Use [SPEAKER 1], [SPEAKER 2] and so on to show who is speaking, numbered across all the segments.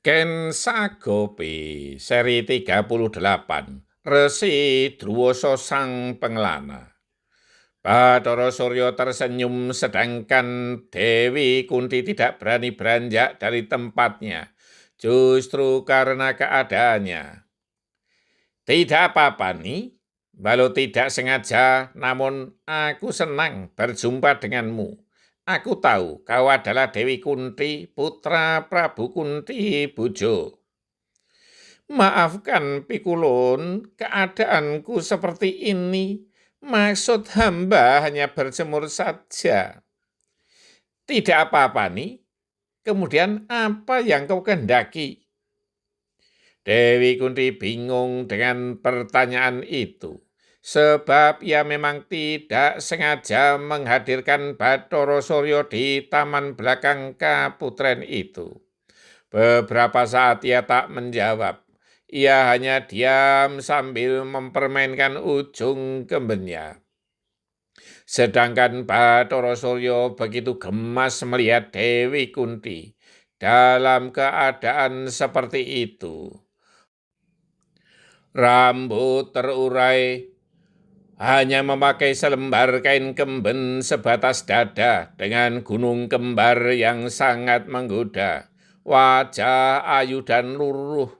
[SPEAKER 1] Ken Sagopi, seri 38, Resi Druwoso Sang Pengelana. Bathara Surya tersenyum sedangkan Dewi Kunti tidak berani beranjak dari tempatnya, justru karena keadaannya. Tidak apa-apa nih, walau tidak sengaja, namun aku senang berjumpa denganmu. Aku tahu kau adalah Dewi Kunti, putra Prabu Kunti Bujo. Maafkan Pikulun, keadaanku seperti ini. Maksud hamba hanya berjemur saja. Tidak apa-apa nih. Kemudian apa yang kau kehendaki? Dewi Kunti bingung dengan pertanyaan itu. Sebab ia memang tidak sengaja menghadirkan Bathara Surya di taman belakang Kaputren itu. Beberapa saat ia tak menjawab. Ia hanya diam sambil mempermainkan ujung kembennya. Sedangkan Bathara Surya begitu gemas melihat Dewi Kunti dalam keadaan seperti itu. Rambut terurai, hanya memakai selembar kain kemben sebatas dada dengan gunung kembar yang sangat menggoda. Wajah ayu dan luruh.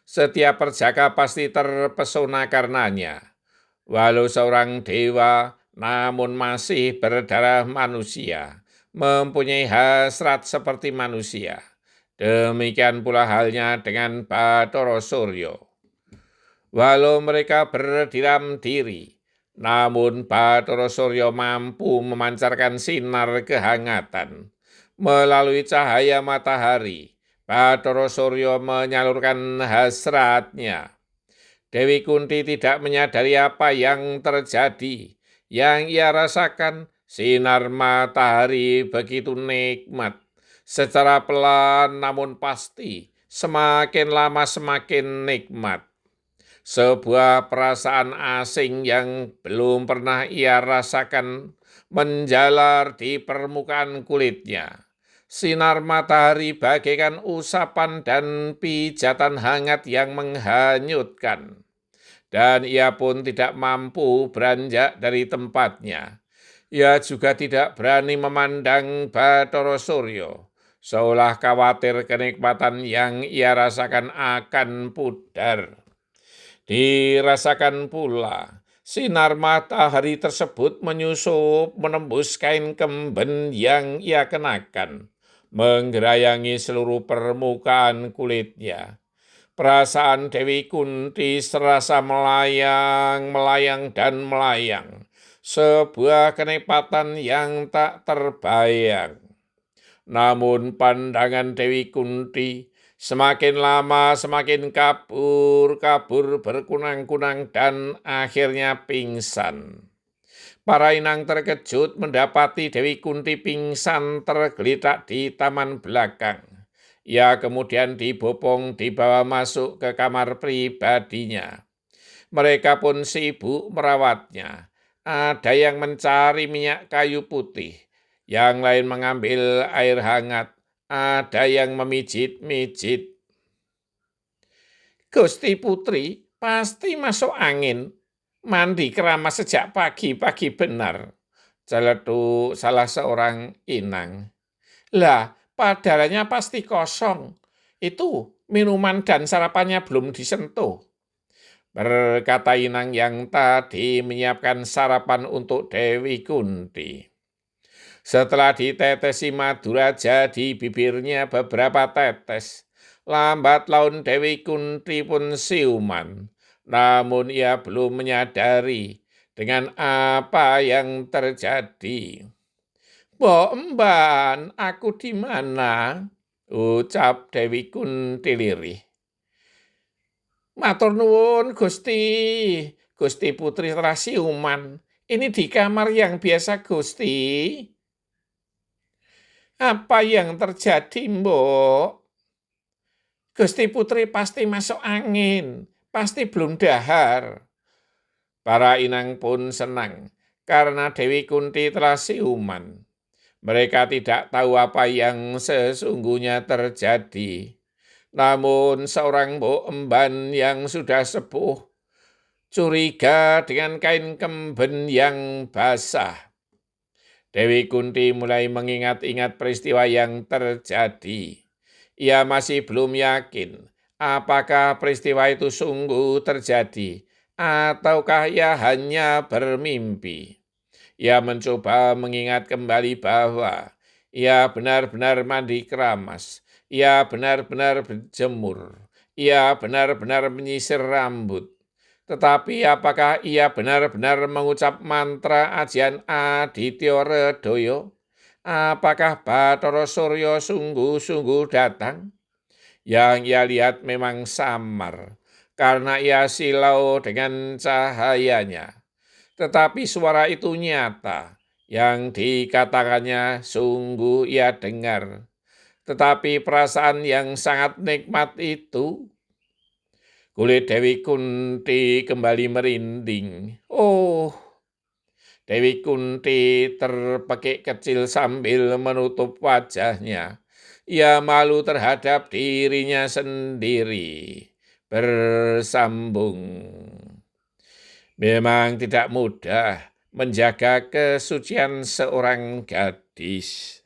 [SPEAKER 1] Setiap perjaka pasti terpesona karenanya. Walau seorang dewa, namun masih berdarah manusia, mempunyai hasrat seperti manusia. Demikian pula halnya dengan Bathara Surya. Walau mereka berdiam diri, namun Bathara Surya mampu memancarkan sinar kehangatan. Melalui cahaya matahari, Bathara Surya menyalurkan hasratnya. Dewi Kunti tidak menyadari apa yang terjadi. Yang ia rasakan, sinar matahari begitu nikmat. Secara pelan namun pasti, semakin lama semakin nikmat. Sebuah perasaan asing yang belum pernah ia rasakan menjalar di permukaan kulitnya. Sinar matahari bagaikan usapan dan pijatan hangat yang menghanyutkan. Dan ia pun tidak mampu beranjak dari tempatnya. Ia juga tidak berani memandang Bathara Surya, seolah khawatir kenikmatan yang ia rasakan akan pudar. Dirasakan pula, sinar matahari tersebut menyusup menembus kain kemben yang ia kenakan, menggerayangi seluruh permukaan kulitnya. Perasaan Dewi Kunti serasa melayang, melayang, dan melayang. Sebuah kenikmatan yang tak terbayang. Namun pandangan Dewi Kunti semakin lama semakin kabur berkunang-kunang dan akhirnya pingsan. Para inang terkejut mendapati Dewi Kunti pingsan tergeletak di taman belakang. Ia kemudian dibopong dibawa masuk ke kamar pribadinya. Mereka pun sibuk merawatnya. Ada yang mencari minyak kayu putih, yang lain mengambil air hangat, ada yang memijit-mijit. Gusti Putri pasti masuk angin, mandi keramas sejak pagi-pagi benar, celetuk salah seorang inang. Lah, padahalnya pasti kosong. Itu minuman dan sarapannya belum disentuh, berkata inang yang tadi menyiapkan sarapan untuk Dewi Kunti. Setelah ditetesi madu raja di bibirnya beberapa tetes, lambat laun Dewi Kunti pun siuman. Namun ia belum menyadari dengan apa yang terjadi. "Mbok Emban, aku di mana?" ucap Dewi Kunti lirih. "Matur nuwun, Gusti. Gusti Putri telah siuman. Ini di kamar yang biasa, Gusti." "Apa yang terjadi, Mbok?" "Gusti Putri pasti masuk angin. Pasti belum dahar." Para inang pun senang karena Dewi Kunti telah siuman. Mereka tidak tahu apa yang sesungguhnya terjadi. Namun seorang mbok emban yang sudah sepuh curiga dengan kain kemben yang basah. Dewi Kunti mulai mengingat-ingat peristiwa yang terjadi. Ia masih belum yakin apakah peristiwa itu sungguh terjadi ataukah ia hanya bermimpi. Ia mencoba mengingat kembali bahwa ia benar-benar mandi keramas, ia benar-benar berjemur, ia benar-benar menyisir rambut. Tetapi apakah ia benar-benar mengucap mantra ajian Aditya Redoyo? Apakah Bathara Surya sungguh-sungguh datang? Yang ia lihat memang samar, karena ia silau dengan cahayanya. Tetapi suara itu nyata, yang dikatakannya sungguh ia dengar. Tetapi perasaan yang sangat nikmat itu, kulit Dewi Kunti kembali merinding. Oh, Dewi Kunti terpekik kecil sambil menutup wajahnya. Ia malu terhadap dirinya sendiri. Bersambung. Memang tidak mudah menjaga kesucian seorang gadis.